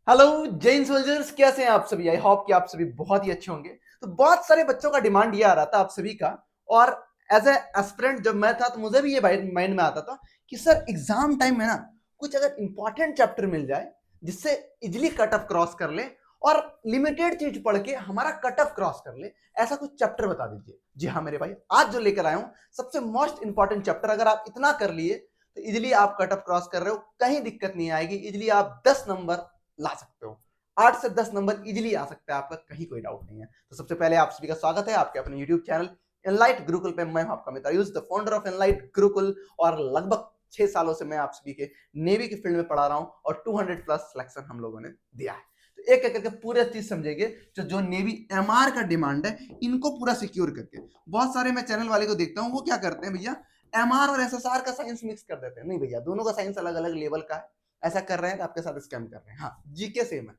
Hello Jain soldiers, कैसे हैं आप सभी। आई होप कि आप सभी बहुत ही अच्छे होंगे। तो बहुत सारे बच्चों का डिमांड ये आ रहा था आप सभी का, और एज ए एस्पिरेंट जब मैं था तो मुझे भी ये माइंड में आता था कि सर एग्जाम टाइम में ना कुछ अगर इंपॉर्टेंट चैप्टर मिल जाए जिससे इजिली कट ऑफ क्रॉस कर ले और लिमिटेड चीज पढ़ के हमारा कट ऑफ क्रॉस कर ले, ऐसा कुछ चैप्टर बता दीजिए। जी हाँ मेरे भाई, आज जो लेकर आया हूं सबसे मोस्ट इंपॉर्टेंट चैप्टर, अगर आप इतना कर लिए तो इजिली आप कट ऑफ क्रॉस कर रहे हो, कहीं दिक्कत नहीं आएगी। इजिली आप 10 नंबर ला सकते हो, 8 से 10 नंबर इजिली आ सकता है आपका, कहीं कोई डाउट नहीं है। तो सबसे पहले आप सभी का स्वागत है आपके अपने यूट्यूब चैनल एनलाइट गुरुकुल पे। मैं हूं आपका मित्र Ayush, the founder of Enlight Gurukul, और लगभग 6 सालों से मैं आप सभी के नेवी की फील्ड में पढ़ा रहा हूं और 200 प्लस सिलेक्शन हम लोगों ने दिया है। तो एक एक करके पूरे चीज समझेंगे। जो नेवी एमआर का डिमांड है इनको पूरा सिक्योर करके, बहुत सारे मैं चैनल वाले को देखता हूं वो क्या करते हैं भैया, एमआर और एसएसआर का साइंस मिक्स कर देते हैं। नहीं भैया, दोनों का साइंस अलग अलग लेवल का है। ऐसा कर रहे हैं तो आपके साथ स्कैम कर रहे हैं। हाँ, जीके सेम है,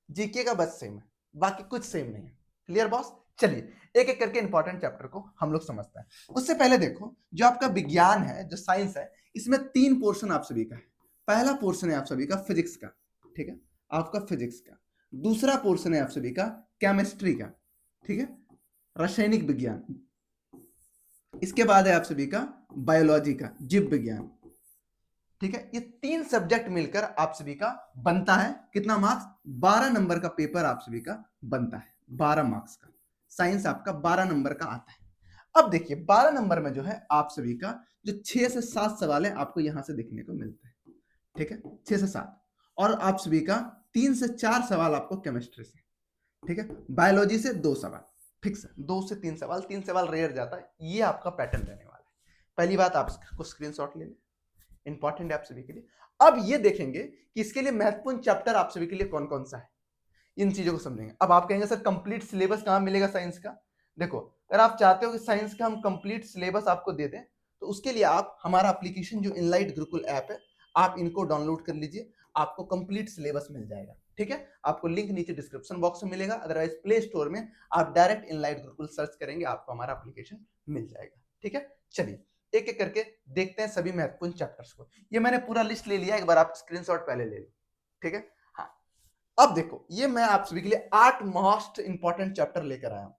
जीके का बस सेम है, बाकी कुछ सेम नहीं है। Clear boss? चलिए एक एक करके इंपॉर्टेंट चैप्टर को हम लोग समझते हैं। उससे पहले देखो, जो आपका विज्ञान है, जो साइंस है, इसमें 3 पोर्शन आप सभी का है। पहला पोर्शन है आप सभी का फिजिक्स का, ठीक है, आपका फिजिक्स का। दूसरा पोर्शन है आप सभी का केमिस्ट्री का, ठीक है, रासायनिक विज्ञान। इसके बाद है आप सभी का बायोलॉजी का, जीव विज्ञान। ठीक है, ये 3 सब्जेक्ट मिलकर आप सभी का बनता है कितना मार्क्स? 12 नंबर का पेपर आप सभी का बनता है, 12 मार्क्स का। साइंस आपका 12 नंबर का आता है। अब देखिए 12 नंबर में जो है आप सभी का जो 6 से 7 सवाल है आपको यहां से देखने को मिलते हैं, ठीक है, 6 से 7। और आप सभी का 3 से 4 सवाल आपको केमिस्ट्री से, ठीक है, बायोलॉजी से 2 सवाल फिक्स है, 2 से 3 सवाल, 3 सवाल रेयर जाता है। ये आपका पैटर्न रहने वाला है। पहली बात आप इसको स्क्रीनशॉट ले लें, इंपॉर्टेंट है आप सभी के लिए। अब ये देखेंगे कि इसके लिए महत्वपूर्ण चैप्टर आप सभी के लिए कौन कौन सा है, इन चीजों को समझेंगे। अब आप कहेंगे सर कंप्लीट सिलेबस कहां मिलेगा साइंस का? देखो, अगर आप चाहते हो कि साइंस का हम कंप्लीट सिलेबस आपको दे दें तो उसके लिए आप हमारा एप्लीकेशन जो इनलाइट गुरुकुल ऐप है, आप इनको डाउनलोड कर लीजिए, आपको कंप्लीट सिलेबस मिल जाएगा। ठीक है, आपको लिंक नीचे डिस्क्रिप्शन बॉक्स में मिलेगा, अदरवाइज प्ले स्टोर में आप डायरेक्ट इनलाइट गुरुकुल सर्च करेंगे, आपको हमारा एप्लीकेशन मिल जाएगा। ठीक है, चलिए एक एक करके देखते हैं सभी महत्वपूर्ण चैप्टर्स को। ये मैंने पूरा लिस्ट ले लिया, एक बार आप स्क्रीनशॉट पहले ले लो। ठीक है, हाँ। अब देखो, ये मैं आप सभी के लिए 8 मोस्ट इंपॉर्टेंट चैप्टर लेकर आया हूं,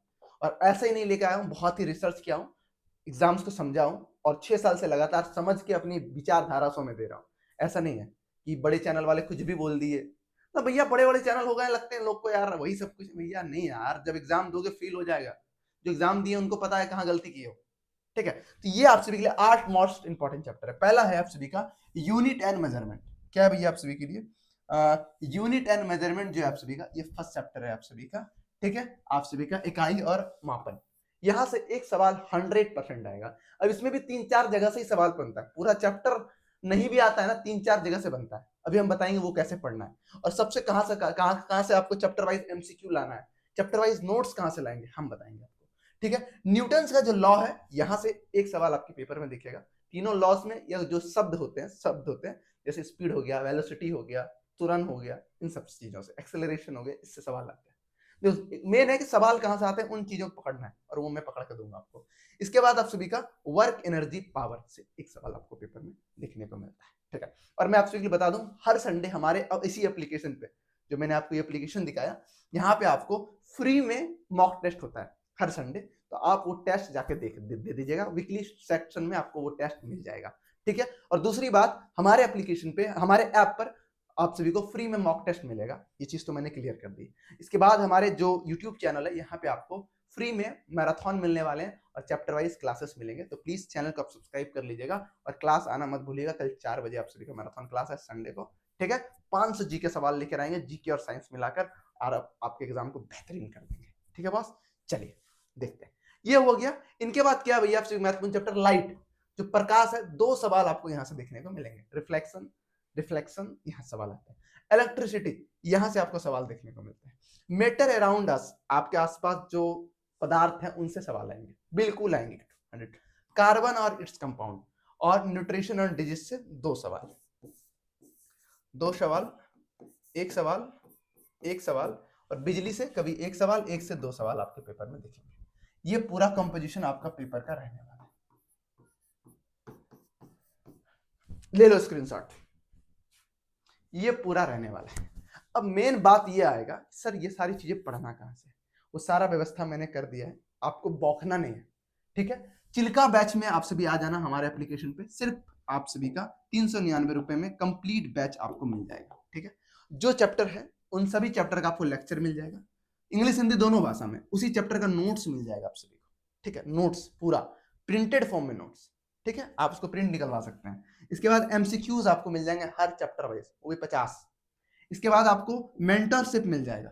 और ऐसे ही नहीं लेकर आया हूं, बहुत ही रिसर्च किया हूं, एग्जाम्स को समझा हूं, और 6 साल से लगातार समझ के अपनी विचारधारा सो में दे रहा हूं। ऐसा नहीं है कि बड़े चैनल वाले कुछ भी बोल दिए तो भैया बड़े बड़े चैनल हो गए, लगते हैं लोग को यार वही सब कुछ। भैया नहीं यार, जब एग्जाम दोगे फील हो जाएगा। जो एग्जाम दिए उनको पता है कहां गलती की हो। ठीक है, तो ये आप सभी के लिए 8 मोस्ट इंपॉर्टेंट चैप्टर है। पहला है आप सभी का यूनिट एंड मेजरमेंट। क्या है भैया आप सभी के लिए? यूनिट एंड मेजरमेंट जो है आप सभी का, ये फर्स्ट चैप्टर है आप सभी का। ठीक है, आप सभी का इकाई और मापन। यहां से एक सवाल 100% आएगा। अब इसमें भी 3-4 जगह से ही सवाल बनता है, पूरा चैप्टर नहीं भी आता है ना, 3-4 जगह से बनता है। अभी हम बताएंगे वो कैसे पढ़ना है, और सबसे कहां से आपको चैप्टर वाइज एमसीक्यू लाना है, चैप्टर वाइज नोट्स कहां से लाएंगे हम बताएंगे आपको। ठीक है, न्यूटन का जो लॉ है, यहां से एक सवाल आपके पेपर में दिखेगा। तीनों लॉस में या जो शब्द होते हैं, जैसे स्पीड हो गया, वेलोसिटी हो गया, तुरंत हो गया, इन सब चीजों से, एक्सेलरेशन हो गया, इससे सवाल आते हैं। जो मेन है कि सवाल कहां से आते हैं, उन चीजों को पकड़ना है, और वो मैं पकड़ के दूंगा आपको। इसके बाद आप सभी का वर्क एनर्जी पावर से एक सवाल आपको पेपर में देखने को मिलता है। ठीक है, और मैं आप सभी को बता दूं, हर संडे हमारे अब इसी एप्लीकेशन पे, जो मैंने आपको ये एप्लीकेशन दिखाया, यहाँ पे आपको फ्री में मॉक टेस्ट होता है हर संडे। तो आप वो टेस्ट जाके दे दीजिएगा, वीकली सेक्शन में आपको वो टेस्ट मिल जाएगा। ठीक है, और दूसरी बात, हमारे एप्लीकेशन पे, हमारे ऐप पर आप सभी को फ्री में मॉक टेस्ट मिलेगा, ये चीज तो मैंने क्लियर कर दी। इसके बाद हमारे जो यूट्यूब चैनल है, यहाँ पे आपको फ्री में मैराथन मिलने वाले हैं और चैप्टर वाइज क्लासेस मिलेंगे। तो प्लीज चैनल को आप सब्सक्राइब कर लीजिएगा, और क्लास आना मत भूलिएगा। कल 4 बजे आप सभी का मैराथन क्लास है संडे को। ठीक है, 500 जीके सवाल लेकर आएंगे, जीके और साइंस मिलाकर, और आपके एग्जाम को बेहतरीन कर देंगे। ठीक है बॉस, चलिए देखते हैं। ये हो गया। इनके बाद क्या भैया, आप महत्वपूर्ण चैप्टर लाइट, जो प्रकाश है, 2 सवाल आपको यहां से देखने को मिलेंगे। रिफ्लेक्शन, रिफ्लेक्शन, यहां सवाल आता है। इलेक्ट्रिसिटी, यहां से आपको सवाल देखने को मिलते हैं। मैटर अराउंड अस, आपके आसपास जो पदार्थ हैं उनसे सवाल आएंगे, बिल्कुल आएंगे 100। कार्बन और इट्स कंपाउंड, और न्यूट्रिशन और डिजीज से 2 सवाल, 2 सवाल, एक सवाल, एक सवाल, और बिजली से कभी एक सवाल, 1 से 2 सवाल आपके पेपर में दिखेंगे। ये पूरा कंपोजिशन आपका पेपर का रहने वाला है। ले लो स्क्रीनशॉट, ये पूरा रहने वाला है। अब मेन बात ये आएगा, सर ये सारी चीजें पढ़ना कहाँ से, वो सारा व्यवस्था मैंने कर दिया है, आपको बौखना नहीं है, ठीक है। चिल्का बैच में आप सभी आ जाना हमारे एप्लीकेशन पे, सिर्फ आप सभी का 399 रुपए में कंप्लीट बैच आपको मिल जाएगा, ठीक है। जो चैप्टर है उन सभी चैप्टर का आपको लेक्चर मिल जाएगा, इंग्लिश हिंदी दोनों भाषा में, उसी चैप्टर का नोट्स मिल जाएगा आप सभी को, ठीक है। नोट्स पूरा प्रिंटेड फॉर्म में नोट्स, ठीक है, आप उसको प्रिंट निकलवा सकते हैं। इसके बाद एमसीक्यूज आपको मिल जाएंगे हर चैप्टर वाइज, वो भी 50। इसके बाद आपको मेंटरशिप मिल जाएगा,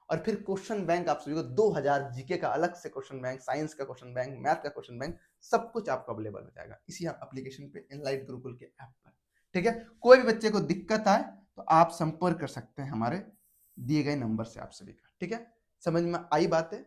और फिर क्वेश्चन बैंक आप सभी को 2000 जीके का अलग से क्वेश्चन बैंक, साइंस का क्वेश्चन बैंक, मैथ का क्वेश्चन बैंक, सब कुछ आपको अवेलेबल हो जाएगा इसी एप्लीकेशन पे, इनलाइट गुरुकुल के ऐप पर, ठीक है। कोई भी बच्चे को दिक्कत आए तो आप संपर्क कर सकते हैं हमारे दिए गए नंबर से आप सभी का, ठीक है। समझ में आई बातें,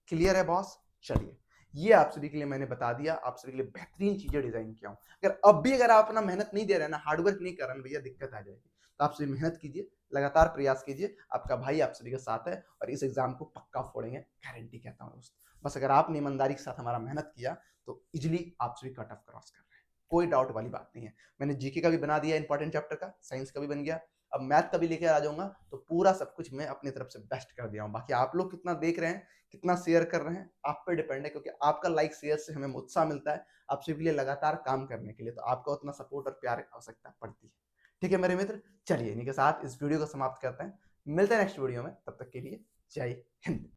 क्लियर है बॉस? चलिए, ये आप सभी के लिए मैंने बता दिया, आप सभी के लिए बेहतरीन चीजें डिजाइन किया हूं। अगर अब भी अगर आप अपना मेहनत नहीं दे रहे ना, हार्डवर्क नहीं कर रहे हैं भैया, दिक्कत आ जाएगी। तो आप सभी मेहनत कीजिए, लगातार प्रयास कीजिए, आपका भाई आप सभी के साथ है और इस एग्जाम को पक्का फोड़ेंगे, गारंटी कहता हूं दोस्त। बस अगर आपने ईमानदारी के साथ हमारा मेहनत किया तो इजिली आप सभी कट ऑफ क्रॉस कर रहे हैं, कोई डाउट वाली बात नहीं है। मैंने जीके का भी बना दिया इंपॉर्टेंट चैप्टर का, साइंस का भी बन गया, अब मैथ का भी लेकर आ जाऊंगा, तो पूरा सब कुछ मैं अपनी तरफ से बेस्ट कर दिया हूं। बाकी आप लोग कितना देख रहे हैं, कितना शेयर कर रहे हैं, आप पे डिपेंड है, क्योंकि आपका लाइक शेयर से हमें उत्साह मिलता है आप सभी के लिए लगातार काम करने के लिए, तो आपका उतना सपोर्ट और प्यार की आवश्यकता पड़ती है, ठीक है मेरे मित्र। चलिए इन्हीं के साथ इस वीडियो को समाप्त करते हैं, मिलते हैं नेक्स्ट वीडियो में, तब तक के लिए जय हिंद।